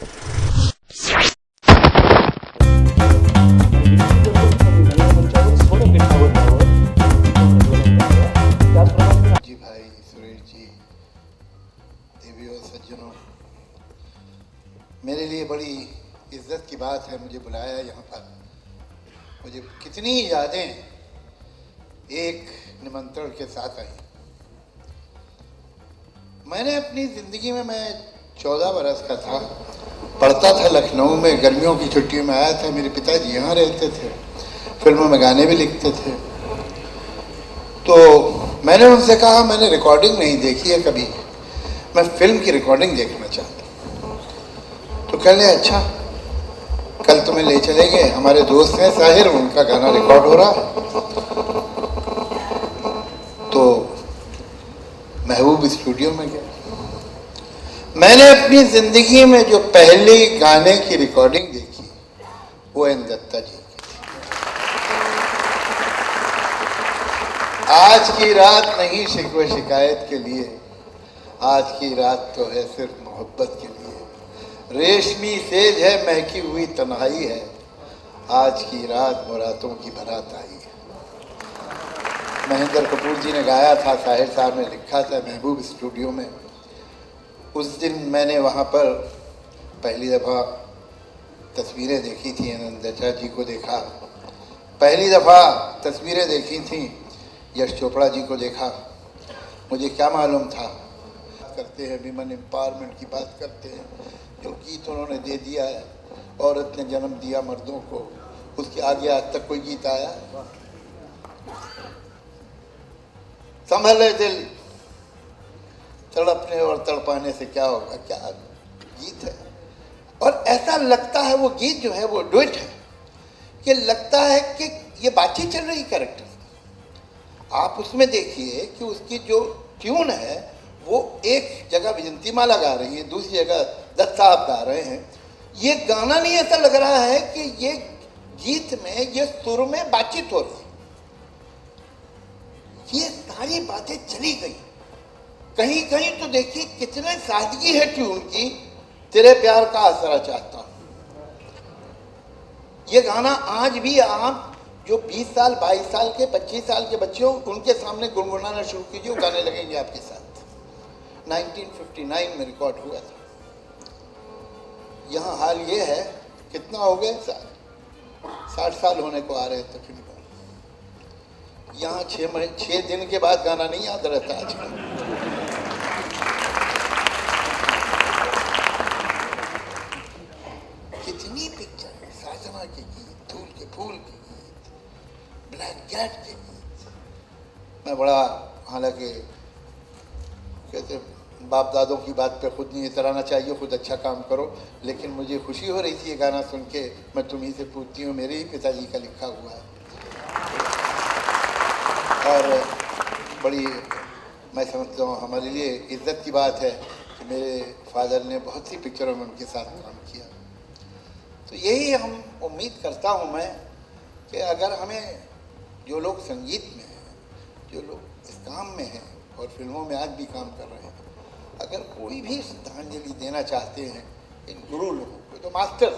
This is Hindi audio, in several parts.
जी भाई सुरेश जी, देवियों सज्जनों, मेरे लिए बड़ी इज्जत की बात है मुझे बुलाया यहाँ पर। मुझे कितनी यादें एक निमंत्रण के साथ आई। मैंने अपनी ज़िंदगी में, मैं 14 बरस का था, पढ़ता था लखनऊ में, गर्मियों की छुट्टियों में आया था। मेरे पिताजी यहाँ रहते थे, फिल्मों में गाने भी लिखते थे। तो मैंने उनसे कहा, मैंने रिकॉर्डिंग नहीं देखी है कभी, मैं फिल्म की रिकॉर्डिंग देखना चाहता हूँ। तो कह ले अच्छा, कल तुम्हें ले चलेंगे, हमारे दोस्त हैं साहिर, उनका गाना रिकॉर्ड हो रहा है। तो महबूब स्टूडियो में गया। मैंने अपनी जिंदगी में जो पहली गाने की रिकॉर्डिंग देखी वो एन दत्ता जी की। आज की रात नहीं शिकवे शिकायत के लिए, आज की रात तो है सिर्फ मोहब्बत के लिए। रेशमी सेज है, महकी हुई तन्हाई है, आज की रात मुरादों की बारात आई है। महेंद्र कपूर जी ने गाया था, साहिर साहब ने लिखा था, महबूब स्टूडियो में। उस दिन मैंने वहाँ पर पहली दफ़ा तस्वीरें देखी थी, आनंद दत्ता जी को देखा। पहली दफ़ा तस्वीरें देखी थी, यश चोपड़ा जी को देखा। मुझे क्या मालूम था, करते हैं विमेन एम्पावरमेंट की बात करते हैं, जो गीत उन्होंने दे दिया है, औरत ने जन्म दिया मर्दों को, उसके आगे आज तक कोई गीत आया? संभले दिल, तड़पने और तड़पाने से क्या होगा, क्या गीत है। और ऐसा लगता है वो गीत जो है वो डुएट है, कि लगता है कि ये बातचीत चल रही कैरेक्टर। आप उसमें देखिए कि उसकी जो ट्यून है वो एक जगह विजंतीमाला गा रही है, दूसरी जगह दत्त साहब गा रहे हैं। ये गाना नहीं ऐसा लग रहा है कि ये गीत में, ये सुर में बातचीत हो रही है। ये सारी बातें चली गई। कहीं कहीं तो देखिए कितने सादगी है ट्यून की, तेरे प्यार का आसरा चाहता हूं। ये गाना आज भी आप जो 20 साल 22 साल के 25 साल के बच्चे हो, उनके सामने गुनगुनाना शुरू कीजिए, वो गाने लगेंगे आपके साथ। 1959 में रिकॉर्ड हुआ था। यहाँ हाल ये है, कितना हो गए, 60 साल होने को आ रहे हैं तकरीबन। यहाँ 6 दिन के बाद गाना नहीं याद रहता आजकल। कितनी पिक्चर है, साजना के गीत, धूल के फूल के गीत, ब्लैक कैट के गीत। मैं बड़ा, हालांकि कहते बाप दादों की बात पे खुद नहीं इतराना चाहिए, खुद अच्छा काम करो, लेकिन मुझे खुशी हो रही थी ये गाना सुन के। मैं तुम्हीं से पूछती हूँ, मेरे ही पिताजी का लिखा हुआ है। और बड़ी, मैं समझता हूँ हमारे लिए इज्जत की बात है कि मेरे फादर ने बहुत सी पिक्चरों में उनके साथ काम किया। तो यही हम उम्मीद करता हूँ मैं कि अगर हमें, जो लोग संगीत में हैं, जो लोग इस काम में हैं और फिल्मों में आज भी काम कर रहे हैं, अगर कोई भी श्रद्धांजलि देना चाहते हैं इन गुरु लोगों को, तो मास्टर,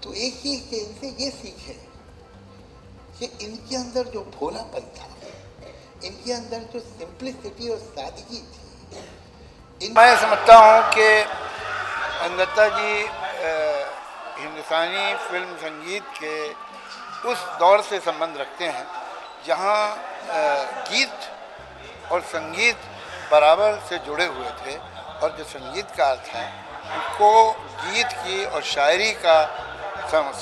तो एक ही कि इनसे ये सीखें कि इनके अंदर जो भोलापन था, इनके अंदर जो सिंप्लिसिटी और सादगी थी। मैं समझता हूँ कि दत्ता जी हिंदुस्तानी फिल्म संगीत के उस दौर से संबंध रखते हैं जहाँ गीत और संगीत बराबर से जुड़े हुए थे, और जो संगीतकार था उसको गीत की और शायरी का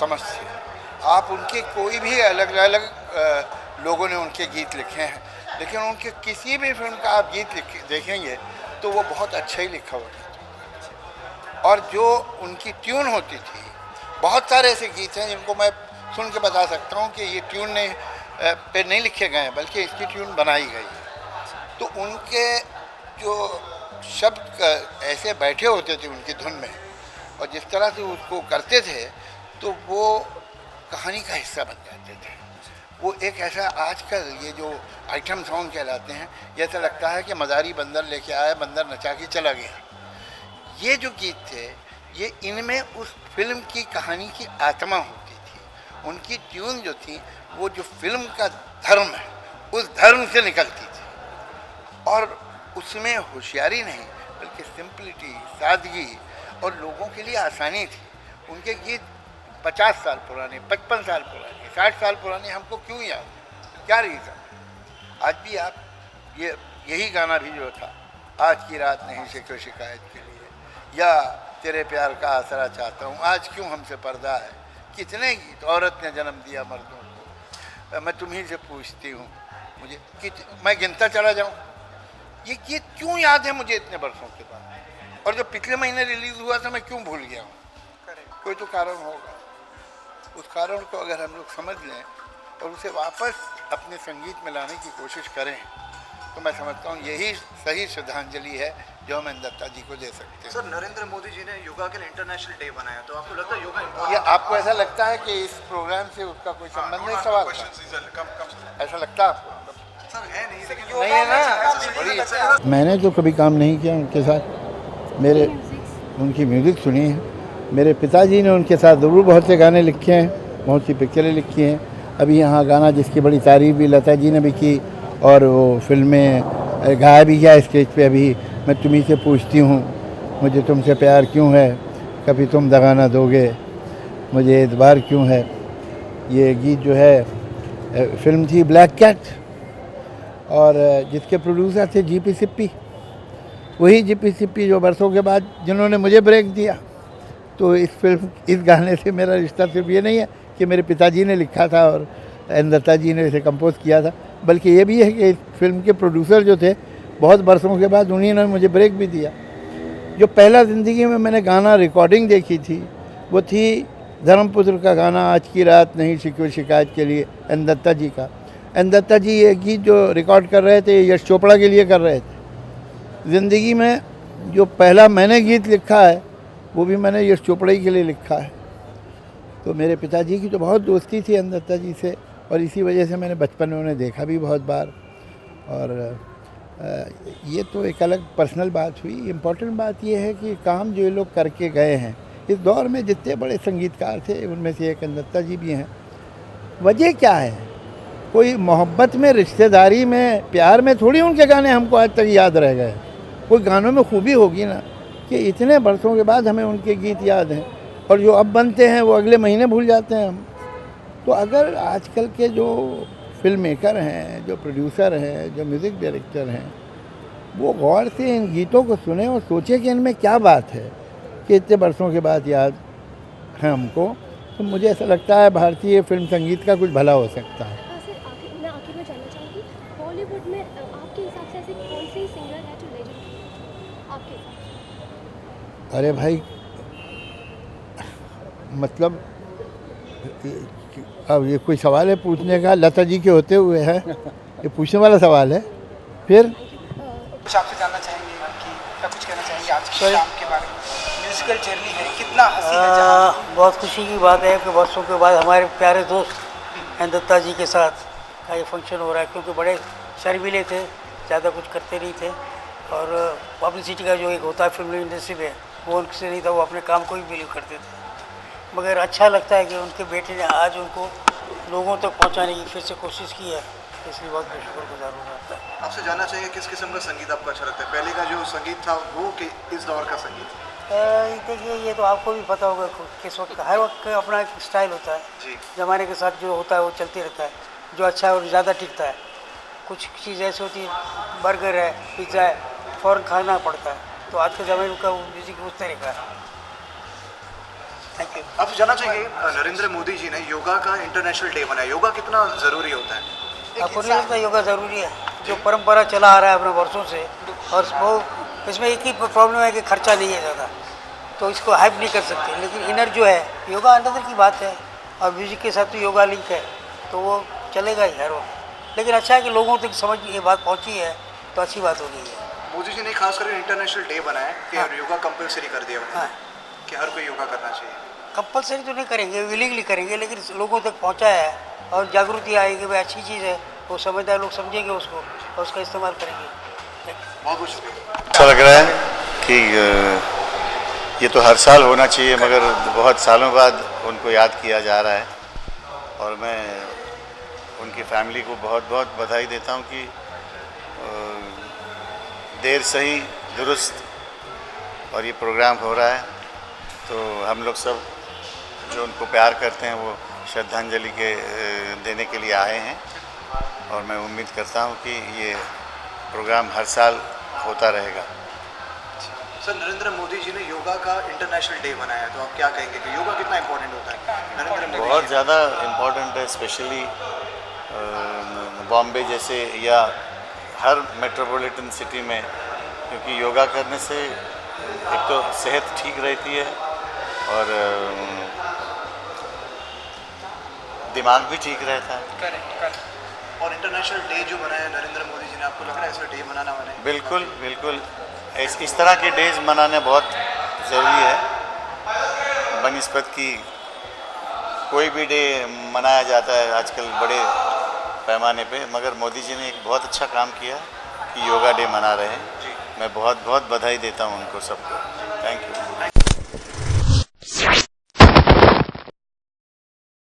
समझ थी। आप उनके कोई भी अलग अलग लोगों ने उनके गीत लिखे हैं, लेकिन उनके किसी भी फिल्म का आप गीत देखेंगे तो वो बहुत अच्छा ही लिखा हुआ गीत। और जो उनकी ट्यून होती थी, बहुत सारे ऐसे गीत हैं जिनको मैं सुन के बता सकता हूँ कि ये ट्यून पे नहीं लिखे गए हैं, बल्कि इसकी ट्यून बनाई गई है। तो उनके जो शब्द ऐसे बैठे होते थे उनकी धुन में, और जिस तरह से उसको करते थे, तो वो कहानी का हिस्सा बन जाते थे। वो एक ऐसा, आजकल ये जो आइटम सॉन्ग कहलाते हैं, जैसा लगता है कि मदारी बंदर लेके आया, बंदर नचा के चला गया। ये जो गीत थे ये इनमें उस फिल्म की कहानी की आत्मा होती थी। उनकी ट्यून जो थी वो जो फिल्म का धर्म है उस धर्म से निकलती थी और उसमें होशियारी नहीं बल्कि सिंपलिटी, सादगी और लोगों के लिए आसानी थी। उनके गीत 50 साल पुराने, 55 साल पुराने, 60 साल पुराने हमको क्यों याद, क्या रीज़न? आज भी आप यही गाना भी जो था, आज की रात नहीं शिकवे शिकायत के लिए, या तेरे प्यार का आसरा चाहता हूँ, आज क्यों हमसे पर्दा है, कितने गीत, औरत ने जन्म दिया मर्दों को, मैं तुम्हीं से पूछती हूँ, मुझे मैं गिनता चला जाऊँ। ये गीत क्यों याद है मुझे इतने बरसों के बाद, और जो पिछले महीने रिलीज़ हुआ था मैं क्यों भूल गया हूँ? कोई तो कारण होगा। उस कारण को अगर हम लोग समझ लें और उसे वापस अपने संगीत में लाने की कोशिश करें तो मैं समझता हूँ यही सही श्रद्धांजलि है जो हम दत्ता जी को दे सकते हैं। सर, नरेंद्र मोदी जी ने योगा के लिए इंटरनेशनल डे बनाया, तो आपको लगता है योगा ये आपको ऐसा लगता है कि इस प्रोग्राम से उसका कोई संबंध नहीं? सवाल ऐसा लगता है आपको? सर है नहीं, लेकिन नहीं है ना, मैंने तो कभी काम नहीं किया उनके साथ, मेरे उनकी म्यूज़िक सुनी है। मेरे पिताजी ने उनके साथ ज़रूर बहुत से गाने लिखे हैं, बहुत सी पिक्चरें लिखी हैं। अभी यहाँ गाना जिसकी बड़ी तारीफ़ भी लता जी ने भी की और वो फिल्में गाया भी गया स्टेज पे। अभी मैं तुम्हीं से पूछती हूँ, मुझे तुमसे प्यार क्यों है, कभी तुम दगा ना दोगे, मुझे एतबार क्यों है। ये गीत जो है फिल्म थी ब्लैक कैट और जिसके प्रोड्यूसर थे जीपी सिप्पी, वही जीपी सिप्पी जो बरसों के बाद जिन्होंने मुझे ब्रेक दिया। तो इस गाने से मेरा रिश्ता सिर्फ ये नहीं है कि मेरे पिताजी ने लिखा था और दत्ता जी ने इसे कंपोज किया था, बल्कि ये भी है कि इस फिल्म के प्रोड्यूसर जो थे बहुत बरसों के बाद उन्हीं ने मुझे ब्रेक भी दिया। जो पहला ज़िंदगी में मैंने गाना रिकॉर्डिंग देखी थी वो थी धर्मपुत्र का गाना, आज की रात नहीं शिकवे शिकायत के लिए, दत्ता जी का। दत्ता जी ये गीत जो रिकॉर्ड कर रहे थे यश चोपड़ा के लिए कर रहे थे। ज़िंदगी में जो पहला मैंने गीत लिखा है वो भी मैंने यश चोपड़ा ही के लिए लिखा है। तो मेरे पिताजी की तो बहुत दोस्ती थी दत्ता जी से और इसी वजह से मैंने बचपन में उन्हें देखा भी बहुत बार। और ये तो एक अलग पर्सनल बात हुई। इम्पोर्टेंट बात ये है कि काम जो ये लोग करके गए हैं इस दौर में, जितने बड़े संगीतकार थे उनमें से एक दत्ता जी भी हैं। वजह क्या है? कोई मोहब्बत में, रिश्तेदारी में, प्यार में थोड़ी उनके गाने हमको आज तक याद रह गए। कोई गानों में खूबी होगी ना कि इतने बरसों के बाद हमें उनके गीत याद हैं और जो अब बनते हैं वो अगले महीने भूल जाते हैं हम। तो अगर आजकल के जो फिल्म मेकर हैं, जो प्रोड्यूसर हैं, जो म्यूज़िक डायरेक्टर हैं, वो गौर से इन गीतों को सुने और सोचे कि इनमें क्या बात है कि इतने बरसों के बाद याद है हमको, तो मुझे ऐसा लगता है भारतीय फिल्म संगीत का कुछ भला हो सकता है। मैं आखिर में जानना चाहूँगी, बॉलीवुड में आपके हिसाब से ऐसे कौन से सिंगर है जो लेजेंड आपके हिसाब से? अरे भाई, मतलब अब ये कोई सवाल है पूछने का? लता जी के होते हुए है ये पूछने वाला सवाल है? फिर कुछ आपसे जानना चाहेंगे कि क्या कुछ कहना चाहेंगे आज की शाम के बारे में? म्यूजिकल जर्नी है, कितना हंसी है। बहुत खुशी की बात है कि वर्षों के बाद हमारे प्यारे दोस्त दत्ता जी के साथ का ये फंक्शन हो रहा है, क्योंकि बड़े शर्मीले थे, ज़्यादा कुछ करते नहीं थे और पब्लिसिटी का जो एक होता है फिल्म इंडस्ट्री में वो उनसे नहीं था, वो अपने काम को ही बिलीव करते थे। मगर अच्छा लगता है कि उनके बेटे ने आज उनको लोगों तक पहुंचाने की फिर से कोशिश की है, इसलिए बहुत शुक्रगुजार होना होता है। आपसे जानना चाहिए किस किस्म का संगीत आपको अच्छा लगता है, पहले का जो संगीत था वो कि इस दौर का संगीत? देखिए, ये तो आपको भी पता होगा किस वक्त का, हर वक्त का अपना एक स्टाइल होता है जी। ज़माने के साथ जो होता है वो चलते रहता है, जो अच्छा है और ज़्यादा टिकता है। कुछ चीज़ ऐसी होती है, बर्गर है, पिज़्ज़ा है, फ़ौरन खाना पड़ता है, तो आज के ज़माने का म्यूज़िक उस तरह का है। Thank you. आपसे जानना चाहिए, नरेंद्र मोदी जी ने योगा का इंटरनेशनल डे बनाया, योगा कितना ज़रूरी होता है? आपको नहीं लगता योगा ज़रूरी है? जो परंपरा चला आ रहा है अपने वर्षों से, और वो इसमें एक ही प्रॉब्लम है कि खर्चा नहीं है ज़्यादा, तो इसको हाइप नहीं कर सकते। लेकिन इनर जो है, योगा अंदर की बात है और म्यूज़िक के साथ तो योगा लिंक है, तो वो चलेगा ही हर वक्त। लेकिन अच्छा है कि लोगों तक समझ ये बात पहुँची है, तो अच्छी बात हो गई है। मोदी जी ने खास करके इंटरनेशनल डे बनाया कि योगा कंपलसरी कर दिया उन्होंने, कि हर कोई योगा करना चाहिए। कंपलसरी तो नहीं करेंगे, विलिंगली करेंगे, लेकिन लोगों तक पहुँचाया है और जागृति आएगी, भाई अच्छी चीज़ है, वो समझदार लोग समझेंगे उसको और उसका इस्तेमाल करेंगे। बहुत बहुत शुक्रिया। अच्छा लग रहा है कि ये तो हर साल होना चाहिए, मगर बहुत सालों बाद उनको याद किया जा रहा है। और मैं उनकी फैमिली को बहुत बहुत बधाई देता हूँ कि देर सही दुरुस्त और ये प्रोग्राम हो रहा है। तो हम लोग सब जो उनको प्यार करते हैं वो श्रद्धांजलि देने के लिए आए हैं, और मैं उम्मीद करता हूँ कि ये प्रोग्राम हर साल होता रहेगा। सर, नरेंद्र मोदी जी ने योगा का इंटरनेशनल डे बनाया, तो आप क्या कहेंगे कि योगा कितना इम्पोर्टेंट होता है? नरेंद्र मोदी बहुत ज़्यादा इम्पोर्टेंट है, स्पेशली बॉम्बे जैसे या हर मेट्रोपॉलिटन सिटी में, क्योंकि योगा करने से एक तो सेहत ठीक रहती है और दिमाग भी ठीक रहता है। करेक्ट। और इंटरनेशनल डे जो बनाया नरेंद्र मोदी जी ने, आपको लग रहा है ऐसा डे बनाना बने? बिल्कुल बिल्कुल, इस तरह के डेज मनाने बहुत ज़रूरी है। बनिस्बत की कोई भी डे मनाया जाता है आजकल बड़े पैमाने पे, मगर मोदी जी ने एक बहुत अच्छा काम किया कि योगा डे मना रहे हैं। मैं बहुत बहुत बधाई देता हूँ उनको सबको। Thank you.